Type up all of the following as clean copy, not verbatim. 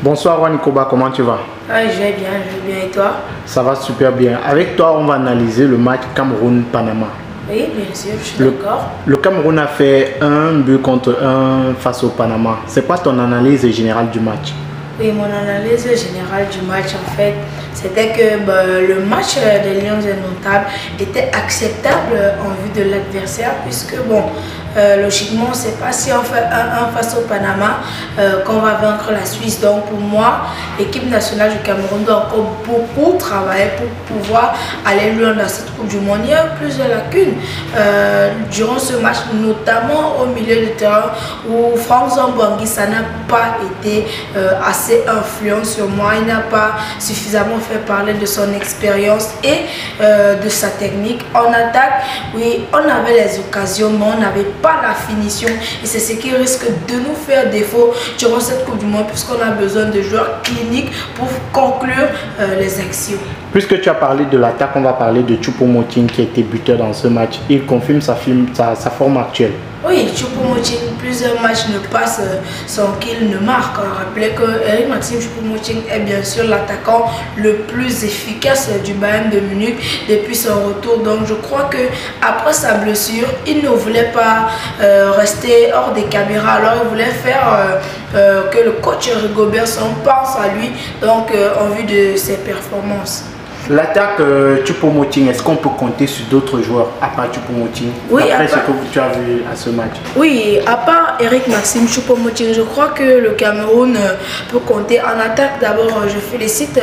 Bonsoir Wanikoba, comment tu vas? Je vais bien et toi? Ça va super bien. Avec toi, on va analyser le match Cameroun-Panama. Oui, bien sûr, je suis d'accord. Le Cameroun a fait un but contre un face au Panama. C'est quoi ton analyse générale du match? Oui, mon analyse générale du match, en fait, c'était que le match des Lions indomptables était acceptable en vue de l'adversaire, puisque, logiquement, c'est pas si on fait 1-1 face au Panama qu'on va vaincre la Suisse. Donc, pour moi, l'équipe nationale du Cameroun doit encore beaucoup travailler pour pouvoir aller loin dans cette Coupe du Monde. Il y a plusieurs lacunes durant ce match, notamment au milieu de terrain, où Franck Zambouangui, ça n'a pas été assez influent sur moi. Il n'a pas suffisamment fait parler de son expérience et de sa technique. En attaque, oui, on avait les occasions, mais on n'avait pas la finition. Et c'est ce qui risque de nous faire défaut durant cette Coupe du Monde, puisqu'on a besoin de joueurs cliniques pour conclure les actions. Puisque tu as parlé de l'attaque, on va parler de Choupo-Moting qui a été buteur dans ce match. Il confirme sa forme actuelle. Oui, Choupo-Moting, plusieurs matchs ne passent sans qu'il ne marque. Rappelez que Eric Maxime Choupo-Moting est bien sûr l'attaquant le plus efficace du Bayern de Munich depuis son retour. Donc je crois que après sa blessure, il ne voulait pas rester hors des caméras. Alors il voulait faire que le coach Rigobert pense à lui, donc en vue de ses performances. L'attaque Choupo-Moting, est-ce qu'on peut compter sur d'autres joueurs à part Choupo-Moting? Oui, après ce que tu as vu à ce match. Oui, à part Eric Maxime Choupo-Moting, je crois que le Cameroun peut compter en attaque. D'abord, je félicite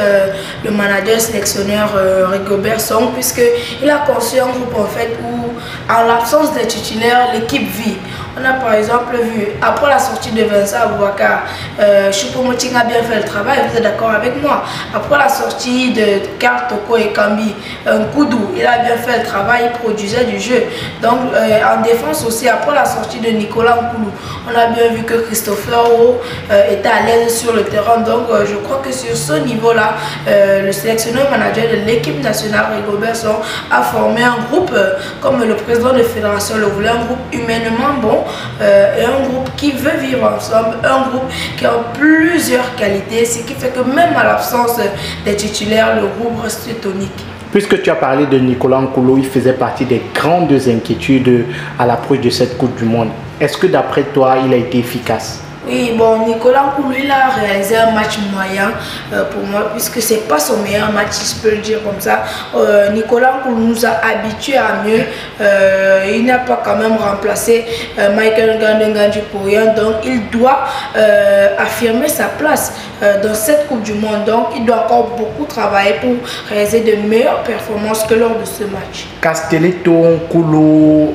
le manager sélectionneur Rigobert Song, puisqu'il a conçu un groupe en fait où, en l'absence des titulaires, l'équipe vit. On a par exemple vu, après la sortie de Vincent Aboubakar, Choupo-Moting a bien fait le travail, vous êtes d'accord avec moi. Après la sortie de Karl Toko et Kambi, Koudou, il a bien fait le travail, il produisait du jeu. Donc en défense aussi, après la sortie de Nicolas Nkoulou, on a bien vu que Christopher O était à l'aise sur le terrain. Donc je crois que sur ce niveau-là, le sélectionneur manager de l'équipe nationale, Rigobert Song, a formé un groupe, comme le président de la fédération le voulait, un groupe humainement bon, et un groupe qui veut vivre ensemble, un groupe qui a plusieurs qualités, ce qui fait que même à l'absence des titulaires, le groupe reste tonique. Puisque tu as parlé de Nicolas Nkoulou, il faisait partie des grandes inquiétudes à l'approche de cette Coupe du Monde. Est-ce que d'après toi, il a été efficace? Oui, bon, Nicolas Nkoulou, il a réalisé un match moyen pour moi, puisque c'est pas son meilleur match, si je peux le dire comme ça. Nicolas Nkoulou nous a habitués à mieux. Il n'a pas quand même remplacé Michael Ngandou pour rien, donc il doit affirmer sa place dans cette Coupe du Monde. Donc il doit encore beaucoup travailler pour réaliser de meilleures performances que lors de ce match. Castelletto, Nkoulou,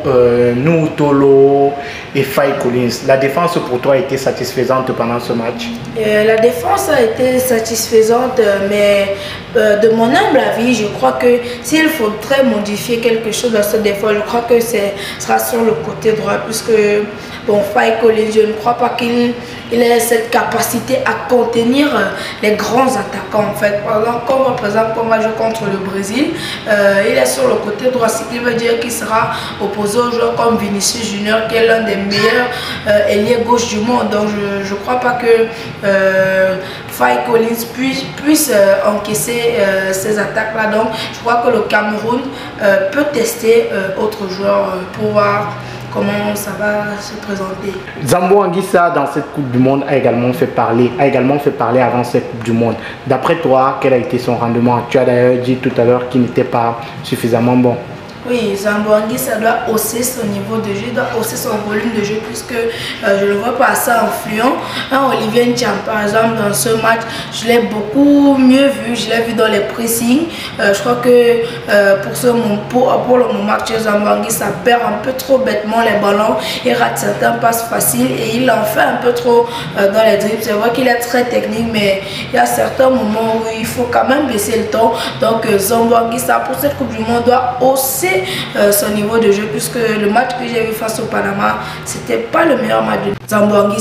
Noutolo et Faye Collins, la défense pour toi a été satisfaisante pendant ce match? La défense a été satisfaisante, mais de mon humble avis, je crois que s'il faudrait modifier quelque chose dans cette défense, je crois que ce sera sur le côté droit, puisque bon, Faye Collins, je ne crois pas qu'il ait cette capacité à contenir les grands attaquants. En fait, par exemple, quand on va jouer contre le Brésil, il est sur le côté droit, ce qui veut dire qu'il sera opposé aux joueurs comme Vinicius Junior, qui est l'un des meilleurs ailiers gauche du monde. Donc je ne crois pas que Faye Collins puisse encaisser ces attaques-là. Donc je crois que le Cameroun peut tester autres joueurs pour voir comment ça va se présenter. Zambouangui, dans cette Coupe du Monde, a également fait parler avant cette Coupe du Monde. D'après toi, quel a été son rendement? Tu as d'ailleurs dit tout à l'heure qu'il n'était pas suffisamment bon. Oui, Zambouangui, ça doit hausser son niveau de jeu, doit hausser son volume de jeu, puisque je ne le vois pas assez influent. Olivier Nthiam, par exemple, dans ce match, je l'ai beaucoup mieux vu, je l'ai vu dans les pressings. Je crois que pour le moment, Zambouangui, ça perd un peu trop bêtement les ballons, il rate certains passes faciles et il en fait un peu trop dans les dribbles. C'est vrai qu'il est très technique, mais il y a certains moments où il faut quand même baisser le ton. Donc Zambouangui, pour cette Coupe du Monde, doit hausser son niveau de jeu, puisque le match que j'ai vu face au Panama, c'était pas le meilleur match de Zambouangui.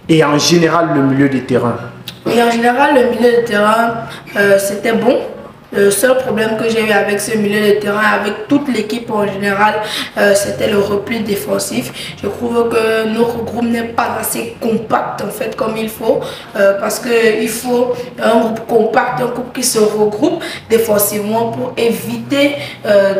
Et en général, le milieu de terrain? Et en général, le milieu de terrain, c'était bon. Le seul problème que j'ai eu avec ce milieu de terrain, avec toute l'équipe en général, c'était le repli défensif. Je trouve que notre groupe n'est pas assez compact en fait comme il faut, parce qu'il faut un groupe compact, un groupe qui se regroupe défensivement pour éviter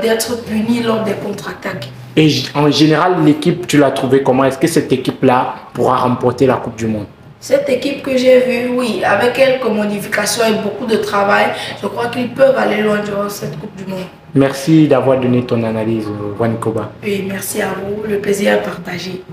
d'être puni lors des contre-attaques. Et en général, l'équipe, tu l'as trouvée comment? Est-ce que cette équipe-là pourra remporter la Coupe du Monde? Cette équipe que j'ai vue, oui, avec quelques modifications et beaucoup de travail, je crois qu'ils peuvent aller loin durant cette Coupe du Monde. Merci d'avoir donné ton analyse, Wanikoba. Oui, merci à vous. Le plaisir est partagé.